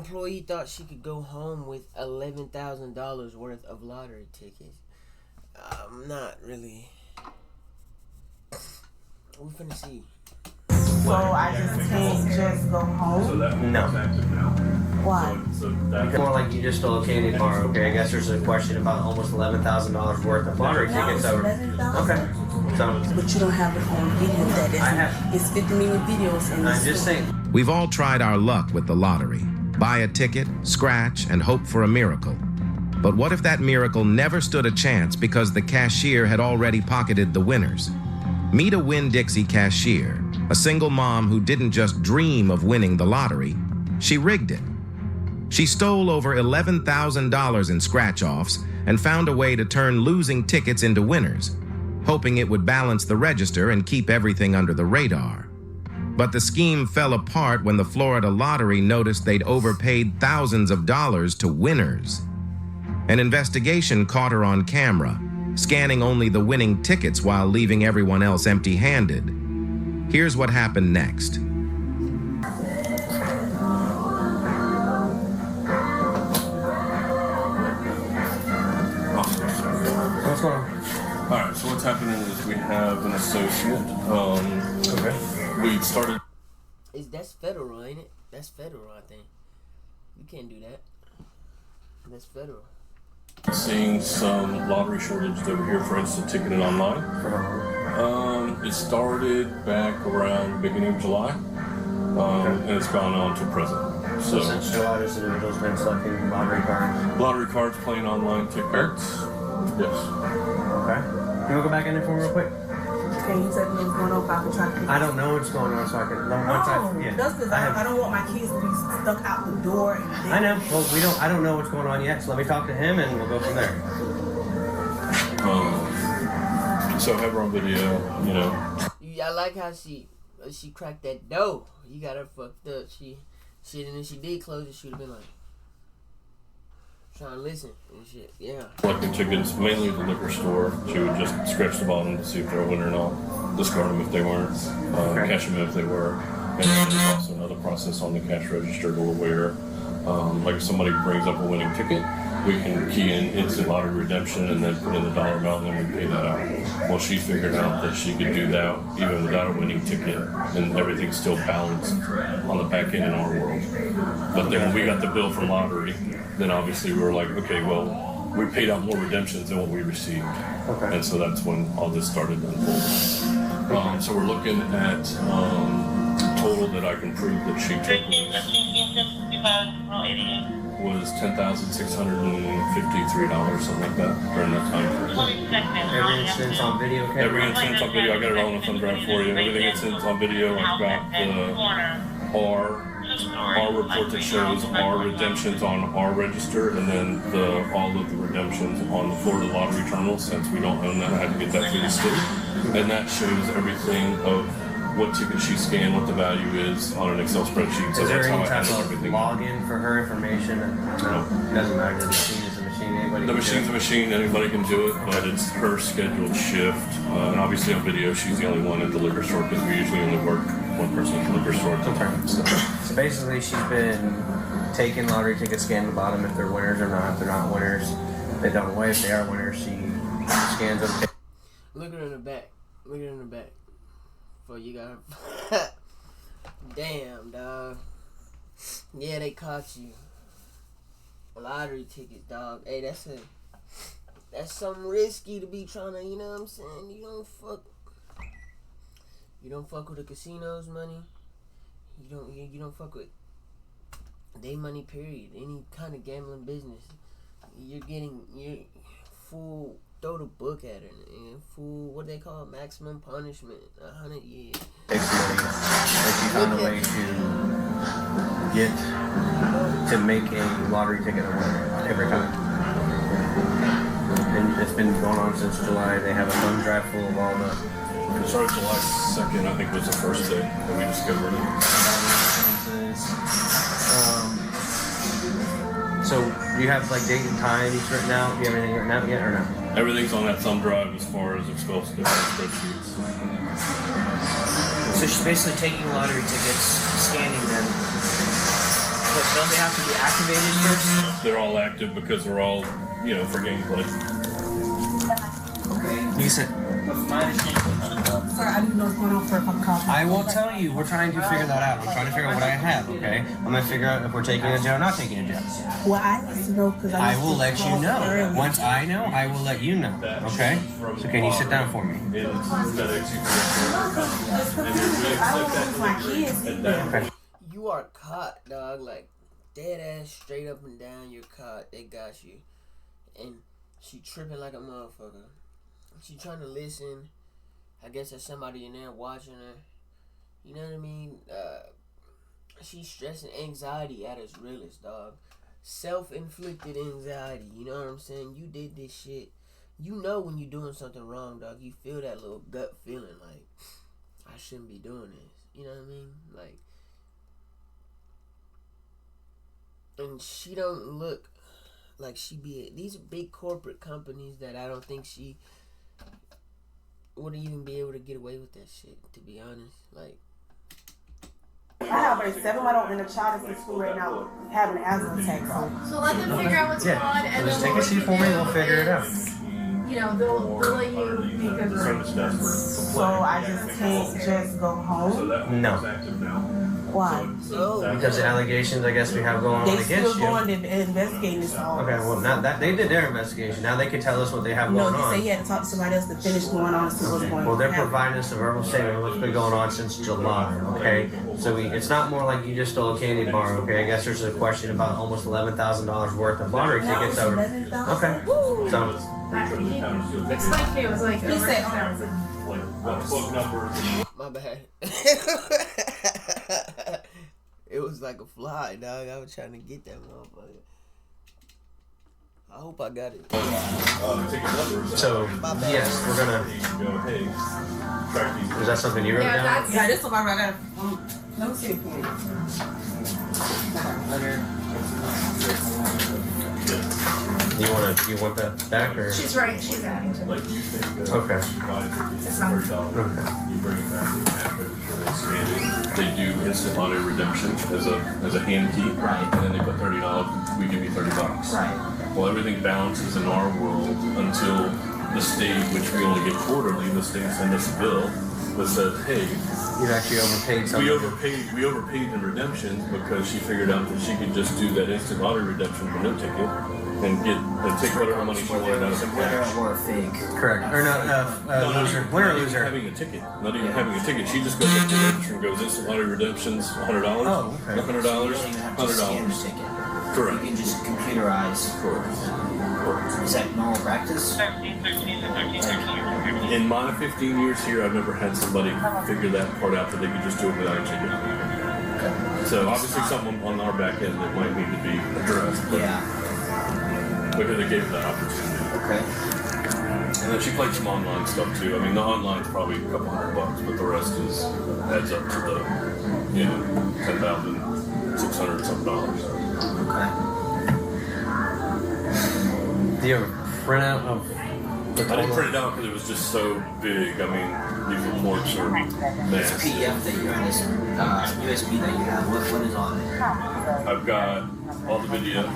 employee thought she could go home with $11,000 worth of lottery tickets. I'm not really. We're finna see. So I just can't just go home? No. Why? It's more like you just stole a candy bar, okay? I guess there's a question about almost $11,000 worth of lottery tickets. So, okay. So, But you don't have it on video that is. I have. It's 50 million videos in I'm just saying. We've all tried our luck with the lottery. Buy a ticket, scratch, and hope for a miracle. But what if that miracle never stood a chance because the cashier had already pocketed the winners? Meet a Winn-Dixie cashier, a single mom who didn't just dream of winning the lottery, she rigged it. She stole over $11,000 in scratch-offs and found a way to turn losing tickets into winners, hoping it would balance the register and keep everything under the radar. But the scheme fell apart when the Florida Lottery noticed they'd overpaid thousands of dollars to winners. An investigation caught her on camera, scanning only the winning tickets while leaving everyone else empty-handed. Here's what happened next. What's going on? All right, so what's happening is we have an associate. Okay. We started. That's federal, ain't it? That's federal, I think. You can't do that. That's federal. Seeing some lottery shortage over here for instant ticketing online. It started back around the beginning of July, and it's gone on to present. So since July, this individual's been selecting lottery cards? Lottery cards, playing online tickets. Yes. Okay. Can we go back in there for me real quick? Can you tell me what's going on if I can try to figure I don't know what's going on, so I can. That's because I don't want my kids to be stuck out the door. And I know. Well, I don't know what's going on yet, so let me talk to him and we'll go from there. So have her on video, you know. I like how she cracked that door. You got her fucked up. And if she did close it, she'd have been like trying to listen and shit. Yeah. Collecting tickets, mainly at the liquor store. She would just scratch the bottom to see if they're a winner or not. Discard them if they weren't. Cash them if they were. And then there's also another process on the cash register to where, like if somebody brings up a winning ticket, we can key in instant lottery redemption and then put in the dollar amount and then we pay that out. Well, she figured out that she could do that even without a winning ticket and everything's still balanced on the back end in our world. But then when we got the bill from lottery, then obviously we were like, okay, well, we paid out more redemptions than what we received. Okay. And so that's when all this started unfolding. So we're looking at total that I can prove that she took was $10,653, something like that, during that time period. Every instance on video, okay? Every instance on video, I got it all on the thumb drive for you. Everything instance on video, I've got the our report that shows our redemptions on our register, and then all of the redemptions on the Florida Lottery Terminal. Since we don't own that, I had to get that through the state, and that shows everything of what ticket she scanned, what the value is on an Excel spreadsheet. So is there that's how any I type handle of everything. login for her information? No, it doesn't matter. The machine is a machine. Anybody The can machine's do a machine, anybody can do it, but it's her scheduled shift. And obviously on video, she's the only one at the liquor store because we usually only work one person at the liquor store at the time. So basically, she's been taking lottery tickets, scanning the bottom if they're winners or not. If they're not winners, they don't away. If they are winners, she scans them. Look at her in the back. Look at her in the back. Before you got her. Damn, dog. Yeah, they caught you. Lottery tickets, dog. Hey, that's something risky to be trying to, you know what I'm saying? You don't fuck with the casino's money. You don't fuck with they money, period. Any kind of gambling business. You're full, throw the book at her, and full, what they call it, maximum punishment, 100 years. Takes money that she found a way to get to make a lottery ticket a winner every time. And it's been going on since July. They have a thumb drive full of all the. It started July 2nd, I think was the first day that we discovered it. So you have like date and time each written out? Do you have anything written out yet or no? Everything's on that thumb drive as far as Excel spreadsheets. So she's basically taking lottery tickets, scanning them, don't they have to be activated first? They're all active because they're all, you know, for gameplay. Okay. You said. Sir, I didn't know what's going on for a fucking call. I will tell you. We're trying to figure that out. We're trying to figure out what I have. Okay. I'm gonna figure out if we're taking a jail or not taking a jail. Well, I need to know because I will let you know. Once I know, I will let you know. Okay. So can you sit down for me? I don't lose my kids either. Okay. You are caught, dog. Like, dead ass, straight up and down, you're caught. They got you. And she tripping like a motherfucker. She trying to listen. I guess there's somebody in there watching her. You know what I mean? She's stressing anxiety at its realest, dog. Self-inflicted anxiety. You know what I'm saying? You did this shit. You know when you're doing something wrong, dog. You feel that little gut feeling like, I shouldn't be doing this. You know what I mean? Like, and she don't look like she be. These are big corporate companies that I don't think she would even be able to get away with that shit, to be honest. Like, I have a 7-month-old and a child that's in school right now having an asthma attack. So let them figure out what's going on, and Just then take a seat for me. We'll figure it out. you know, they'll let you make a group. So I just can't just go home. No. Why? Because the allegations, I guess, we have going on They against still you. going to investigate this all. Okay, well, not that they did their investigation. Now they can tell us what they have No, going they say on. he had to talk to somebody else to finish going on and see what's going on. Well, they're providing us a verbal statement of what's been going on since July. Okay, so it's not more like you just stole a candy bar. Okay, I guess there's a question about almost $11,000 worth of lottery tickets over. Okay, so Explain to me, it was like He said, Book numbers. my bad. It was like a fly, dog. I was trying to get that motherfucker. I hope I got it. Ticket numbers. so yes, we're gonna. Go, hey, track these. Is that something you wrote yeah, down? that's yeah, this is what I got. No shit. You want that back or? she's right. She's adding to it. Like you think, Okay. It's not. Okay. you bring it back to the cash register and scan it. They do instant lottery redemption as a hand key. Right. And then they put $30, we give you $30. Right. Well, everything balances in our world until the state, which we only get quarterly, the state send us a bill that says, hey, You actually overpaid something. we overpaid in redemptions because she figured out that she could just do that instant lottery redemption for no ticket and take whatever money she wanted out of the Winner cash. or a fake. Correct. Or no, loser. Winner or loser. Having a ticket, not even having a ticket. She just goes up to the register and goes instant lottery redemptions, $100, Oh, okay. $100, You don't even have to scan the $100. ticket. Correct. You can just computerize. Correct. Is that normal practice? In my 15 years here, I've never had somebody figure that part out that they could just do it without a ticket. So obviously something on our back end that might need to be addressed, but Yeah. because they gave her that opportunity. Okay. And then she played some online stuff too. I mean, the online's probably a couple $100, but the rest adds up to the, $10,600 something. Okay. Do you have a printout of the I didn't print it out because it was just so big. I mean, these reports are This massive. PDF that you're in, this USB that you have, what is on it? I've got all the video of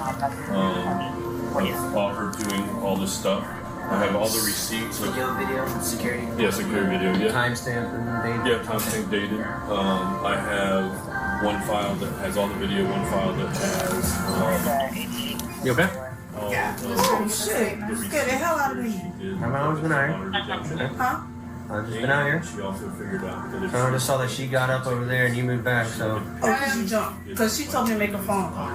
all her doing all this stuff. I have all the receipts of Video, security. security video, yeah. timestamp and date? Yeah, timestamp dated. I have one file that has all the video, one file that has You okay? all Oh shit! You scared the hell out of me. I've always been out here. Huh? I've just been out here. She also figured out that if So I just saw that she got up over there and you moved back, so. Oh, because you jumped. Because she told me to make a phone call.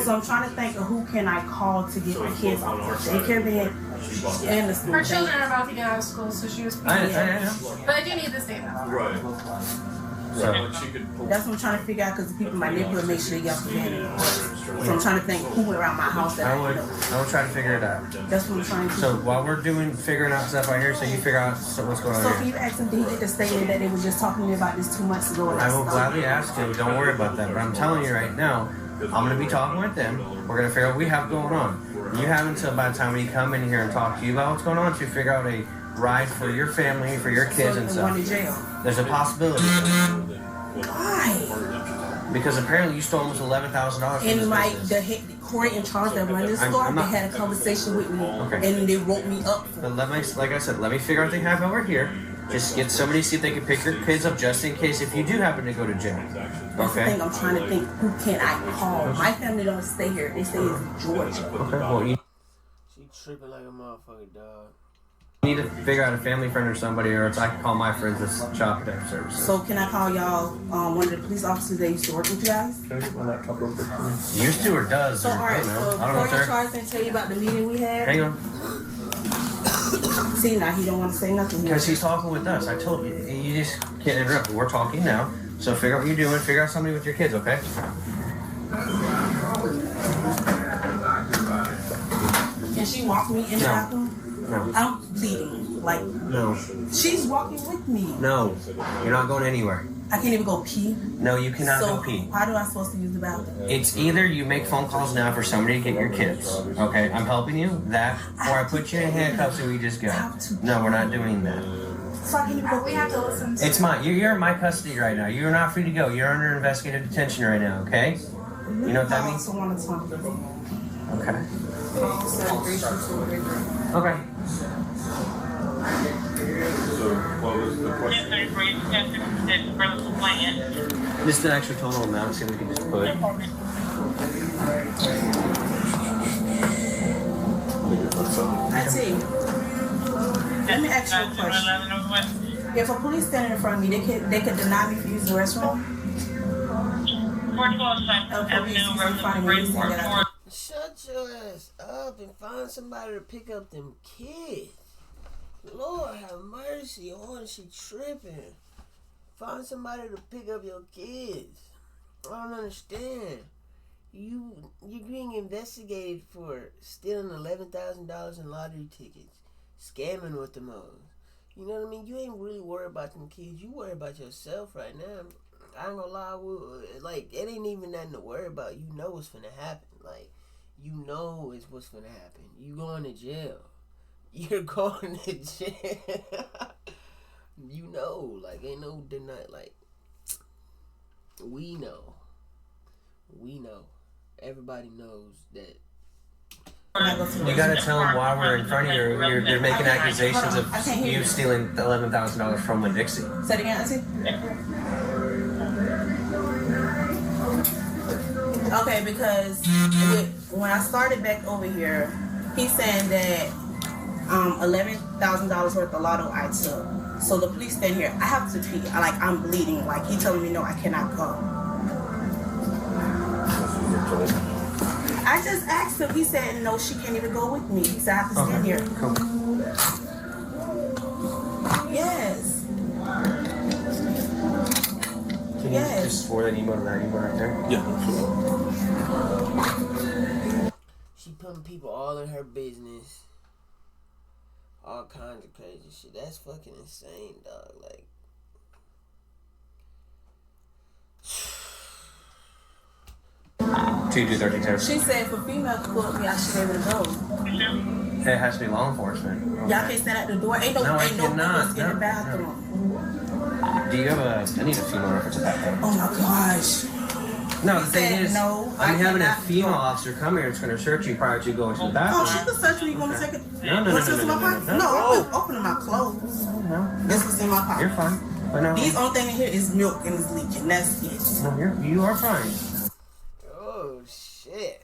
So I'm trying to think of who can I call to get my kids off the daycare bed and the school. Her children are about to get out of school, so she was. I know. But I do need this data. right. So, She could pull That's what I'm trying to figure out because the people in my neighborhood make sure they get off the bed. So I'm trying to think who went around my house that I I would know. try to figure it out. That's what I'm trying to do. So while we're figuring out stuff out here, so you figure out what's going So on can here. you ask them, did he get the statement that they were just talking to me about this 2 months ago? And I will stopped? gladly ask you. Don't worry about that. But I'm telling you right now, I'm going to be talking with them. We're going to figure out what we have going on. You have until by the time we come in here and talk to you about what's going on to figure out a ride for your family, for your kids and So one in stuff. jail. There's a possibility. Why? Because apparently you stole almost $11,000 from And this like business. the head court in charge that run this I'm store, not- they had a conversation with me, Okay. and they wrote me up for But it. let me, like I said, let me figure out what they have over here. Just get somebody, see if they can pick your kids up just in case if you do happen to go to jail. That's the Okay? thing. I'm trying to think. Who can I call? My family don't stay here. They stay in Georgia. Okay, well, you She tripping like a motherfucker, dog. need to figure out a family friend or somebody, or else I can call my friends at Child Protective Services. So can I call y'all? One of the police officers that used to work with you guys. Used to or does? So Or, all I right. don't know. So I don't know before if you they're. charge and tell you about the meeting we had. Hang on. See now he don't want to say nothing. Here. Because he's talking with us. I told you. You just can't interrupt. We're talking now. So figure out what you're doing. Figure out somebody with your kids, okay? Can she walk me in the No. bathroom? No. I'm bleeding. Like No. she's walking with me. No. You're not going anywhere. I can't even go pee. No, you cannot So go pee. how do I supposed to use the bathroom? It's either you make phone calls now for somebody to get your kids. Okay, I'm helping you. That, or I put you in handcuffs and we just go. No, we're not doing that. So I can't even go We pee. have to listen to It's mine. You're in my custody right now. You're not free to go. You're under investigative detention right now. Okay? You know what that I means? also want to talk to them. Okay. Okay. Okay. So, what was the question? Just the actual total amount, so we can just put. I tell you. Let me ask you a question. If a police standing in front of me, they could deny me for using the restroom. Shut your ass up and find somebody to pick up them kids. Lord have mercy on she tripping. Find somebody to pick up your kids. I don't understand. You're being investigated for stealing $11,000 in lottery tickets, scamming with them all. You know what I mean? You ain't really worried about them kids. You worry about yourself right now. I ain't gonna lie, like it ain't even nothing to worry about. You know what's finna happen. Like you know it's what's finna happen. You going to jail. You're going to jail. You know, like ain't no deny. Like we know. Everybody knows that. You gotta tell them why we're in front of you. You're making accusations of you stealing $11,000 from Winn-Dixie. Say it again, Auntie. Okay, because when I started back over here, he's saying that $11,000 worth of lotto I took. So the police stand here. I have to pee. I'm bleeding. Like he telling me no, I cannot go. I just asked him. He said no, she can't even go with me. He said I have to stand here. Cool. Yes. Can Yes. you just forward that email to that email right there? Yeah. She putting people all in her business. All kinds of crazy shit. That's fucking insane, dog. Like, Two, 13 She said for female to pull up me, I should be able to go. It has to be law enforcement. Y'all can't stand at the door. Ain't no cannot. windows in the bathroom. Do you have I need a female reference of that. Oh my gosh. No, He the thing said is, no, I'm I having a cannot female go. officer come here. It's going to search you prior to going to the Oh, bathroom. she can search me. You want me to take it? No, no, What's no, this no, in no, my no, pocket? no. No, I'm opening my clothes. No, This is in my pocket. you're fine. But no, These only thing in here is milk and it's leaking. That's it. no, you are fine. oh shit.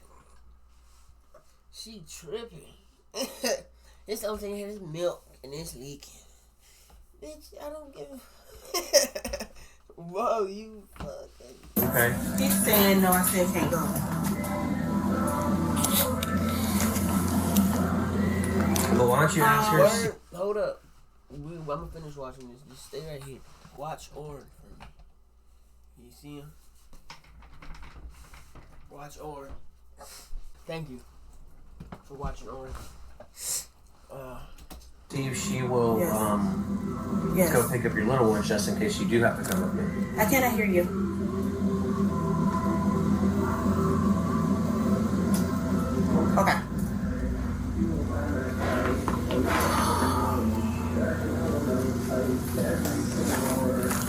She tripping. This only thing here is milk and it's leaking. Bitch, I don't give a. Whoa, you fucking. Okay. He's saying no. I said can't go. Well, why don't you ask her? Word, hold up. I'm gonna finish watching this. Just stay right here. Watch Orin for me. You see him? Watch Orin. Thank you for watching Orin. See if she will Yes. Yes. go pick up your little ones just in case you do have to come with me. I cannot hear you. Okay.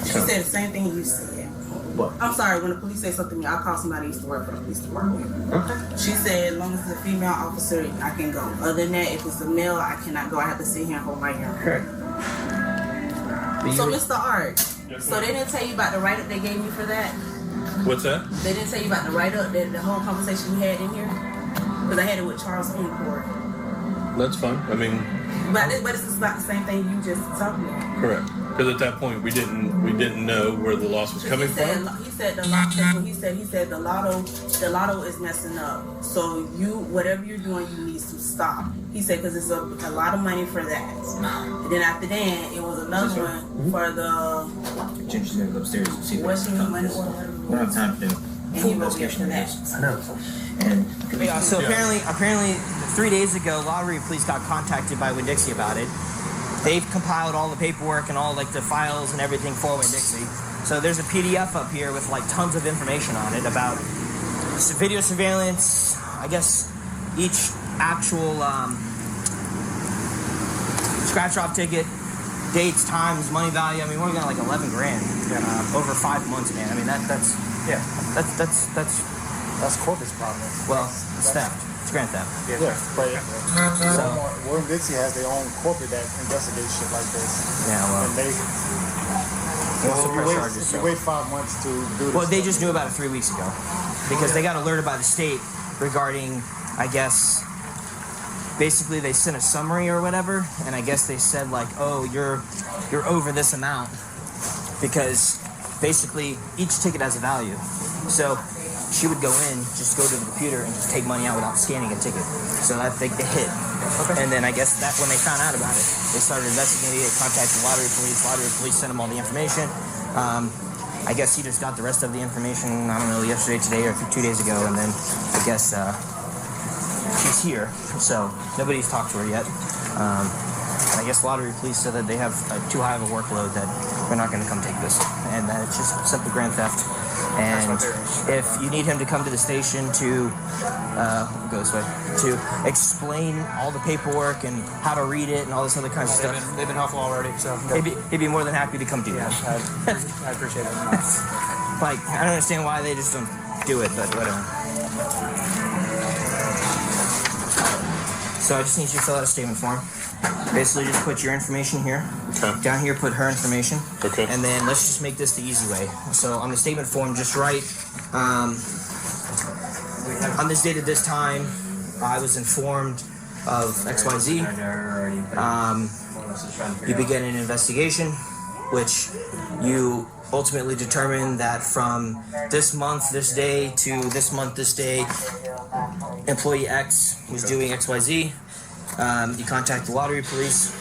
She said the same thing you said. What? I'm sorry, when the police say something to me, I call somebody who used to work for the police department. Okay. She said, as long as it's a female officer, I can go. Other than that, if it's a male, I cannot go. I have to sit here and hold my hair. Correct. So, Mr. Art, Yes, so ma'am. they didn't tell you about the write-up they gave me for that? What's that? They didn't tell you about the write-up, the whole conversation we had in here? Because I had it with Charles King Court. That's fine. I mean, But this is about the same thing you just talked about. correct. Because at that point we didn't know where the loss was coming from. He said the lotto. He said the lotto is messing up. So whatever you're doing, you need to stop. He said because it's a lot of money for that. And then after that, it was another one for the She's gonna go upstairs and see what's your money We or don't have time to do And full he wrote me up investigation for of that. this. I know. And Yeah, so apparently 3 days ago, Lottery Police got contacted by Winn-Dixie about it. They've compiled all the paperwork and all like the files and everything for Winn-Dixie. So there's a PDF up here with like tons of information on it about video surveillance. I guess each actual scratch-off ticket, dates, times, money value. I mean, we're looking at like 11 grand over 5 months, man. I mean, that's corporate's problem. well, it's theft. It's grand theft. Yeah, but So Warren Dixie has their own corporate that investigates shit like this. yeah, well. And they, Well, if you wait 5 months to do this. Well, they just knew about it 3 weeks ago because they got alerted by the state regarding, I guess, basically they sent a summary or whatever, and I guess they said like, oh, you're over this amount because basically each ticket has a value. So she would go in, just go to the computer and just take money out without scanning a ticket. So that they hit. Okay. And then I guess that when they found out about it, they started investigating it, contacted Lottery Police. Lottery Police sent them all the information. I guess he just got the rest of the information, I don't know, yesterday, today, or 2 days ago, and then I guess she's here. So nobody's talked to her yet. And I guess Lottery Police said that they have too high of a workload that they're not going to come take this, and that it's just simple grand theft. And if you need him to come to the station to go this way to explain all the paperwork and how to read it and all this other kind of stuff, They've been helpful already, so. he'd be more than happy to come do that. I appreciate it. Like, I don't understand why they just don't do it, but whatever. So I just need you to fill out a statement form. Basically, just put your information here. Okay. Down here, put her information. Okay. And then let's just make this the easy way. So on the statement form, just write, on this date at this time, I was informed of XYZ. You began an investigation, which you ultimately determined that from this month, this day, to this month, this day, employee X was doing XYZ. You contact the Lottery Police.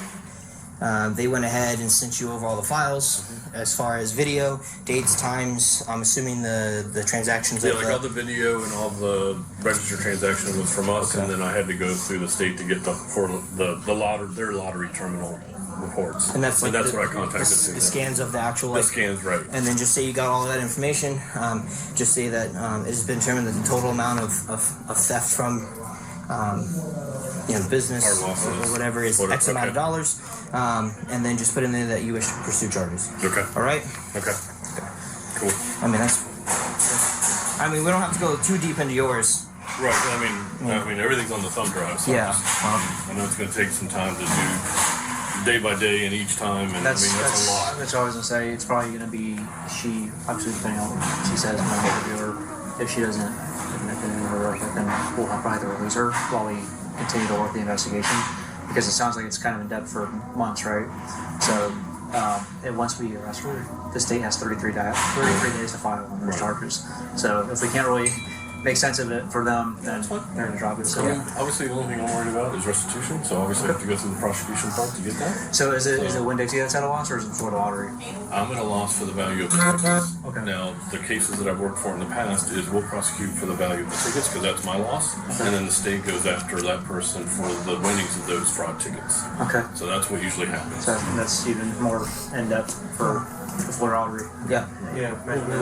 They went ahead and sent you over all the files as far as video, dates, times. I'm assuming the transactions. Yeah, like all the video and all the registered transaction was from us, and then I had to go through the state to get their lottery terminal reports. And that's like what I contacted. the scans of the actual. The scans, right? And then just say you got all of that information. Just say that it has been determined that the total amount of theft from business Our losses. or whatever is X amount of dollars. And then just put in there that you wish to pursue charges. Okay. All right. Okay. Cool. I mean we don't have to go too deep into yours. Right. I mean, everything's on the thumb drive. So Yeah. I know it's going to take some time to do day by day and each time, and That's a lot. That's what I was gonna say. It's probably gonna be she. Obviously, depending on what she says, I'm gonna do her. If she doesn't, then we'll probably have to release her while we continue to work the investigation, because it sounds like it's kind of in depth for months, right? So, and once we arrest her, the state has 33 days to file on those charges. So if we can't really make sense of it for them, then they're gonna drop it. So. I mean, obviously, the only thing I'm worried about is restitution. So obviously, I have to go through the prosecution part to get that. So is it Winn-Dixie that's at a loss, or is it Florida Lottery? I'm at a loss for the value of the tickets. Okay. Now, the cases that I've worked for in the past is we'll prosecute for the value of the tickets because that's my loss, and then the state goes after that person for the winnings of those fraud tickets. Okay. So that's what usually happens. So that's even more in depth for the Florida Lottery. Yeah. Yeah.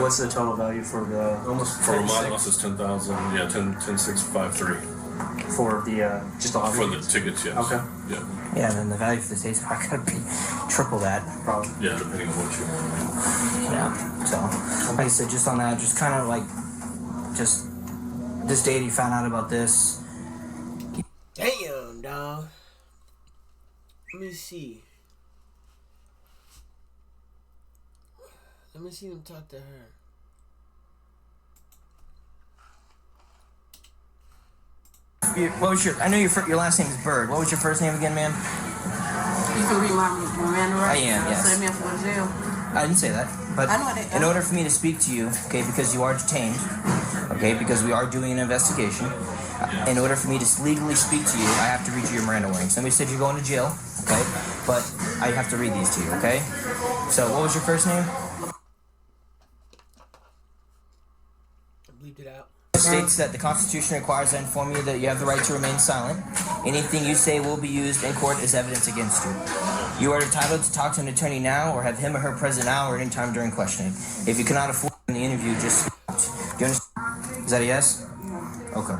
What's the total value for the? For my loss is 10,000. Yeah, 10,653. For the just the lottery. For the tickets, yes. Okay. Yeah. Yeah, then the value for the state's not gonna be triple that. Probably. Yeah, depending on what you. Yeah. So, like I said, just on that, just kind of like, just this day you found out about this. Damn, dog. Let me see. Let me see them talk to her. What was your? I know your last name is Bird. What was your first name again, ma'am? You can read my Miranda rights. I am, yes. Send me up for jail. I didn't say that, but I know that. in order for me to speak to you, okay, because you are detained, okay, because we are doing an investigation, in order for me to legally speak to you, I have to read you your Miranda warnings. Somebody said you're going to jail, okay, but I have to read these to you, okay? So, what was your first name? I bleeped it out. States that the Constitution requires I inform you that you have the right to remain silent. Anything you say will be used in court as evidence against you. You are entitled to talk to an attorney now or have him or her present now or any time during questioning. If you cannot afford the interview, just do you understand? Is that a yes? Okay.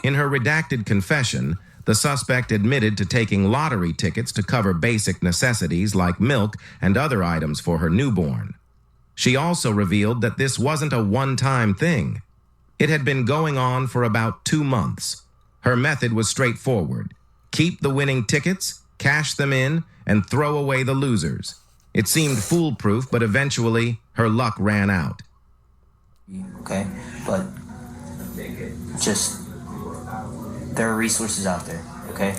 In her redacted confession, the suspect admitted to taking lottery tickets to cover basic necessities like milk and other items for her newborn. She also revealed that this wasn't a one-time thing. It had been going on for about 2 months. Her method was straightforward. Keep the winning tickets, cash them in, and throw away the losers. It seemed foolproof, but eventually her luck ran out. Okay, but just there are resources out there, okay?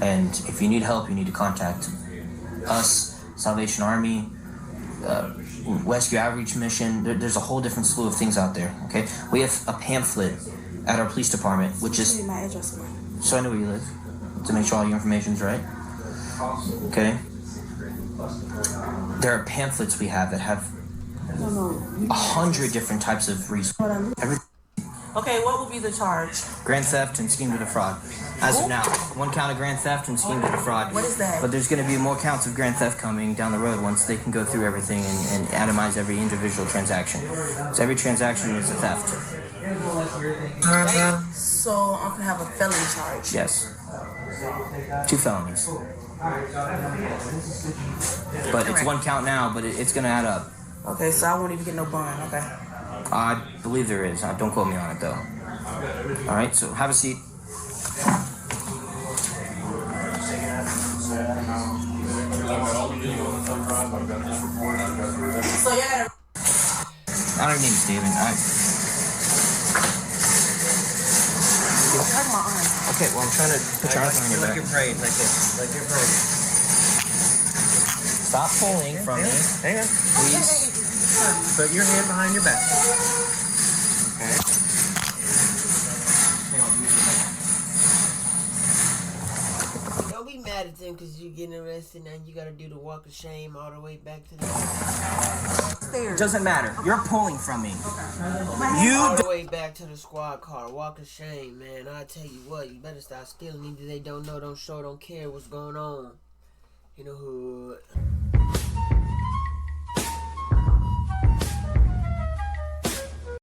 And if you need help, you need to contact us, Salvation Army, Rescue Outreach Mission. There's a whole different slew of things out there, okay? We have a pamphlet at our police department, which is... My address, so I know where you live, to make sure all your information's right. Okay? There are pamphlets we have that have 100 different types of resources. Okay, what would be the charge? Grand theft and scheme to defraud. As of now, 1 count of grand theft and scheme to defraud. What is that? But there's going to be more counts of grand theft coming down the road once they can go through everything and atomize every individual transaction. So every transaction is a theft. So I'm gonna have a felony charge. Yes. 2 felonies. But it's 1 count now, but it's going to add up. Okay, so I won't even get no bond. Okay. I believe there is. Don't quote me on it, though. All right, so have a seat. So yeah. I don't need Steven. Hurt my arm. Okay, well, I'm trying to put your arms on your back. Like you're praying, like this. Like you're praying. Stop pulling from me. Hang on. Please. Put your hand behind your back. Okay. Don't be mad at them because you're getting arrested and you gotta do the walk of shame all the way back to the... It doesn't matter. You're pulling from me. all the way back to the squad car. Walk of shame, man. I tell you what, you better stop stealing. Either they don't know, don't show, don't care what's going on. You know who...